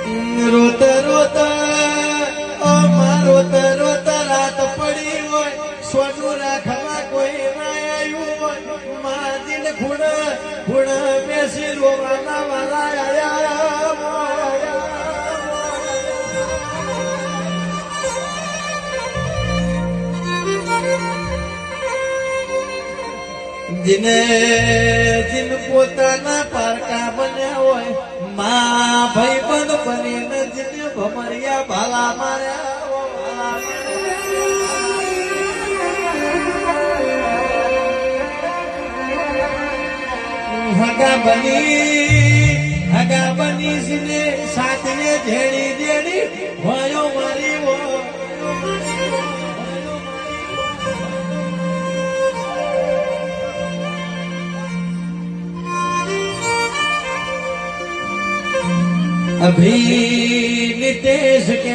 રોતા રોતા રોતા રોતા રાત પડી હોય સોનું રાખવા કોઈ ના આવ્યું હોય માજીન ખૂણ ખૂણ બેસી રોવાના વાલા આયા जिने जिन पोताना पारका बन्या होय मां भाईबंध बनीने जिने भमरिया भाला मार्या हगा बनी जिने साथने झेड़ी झेड़ी होयो मारी वो अभी नितेश के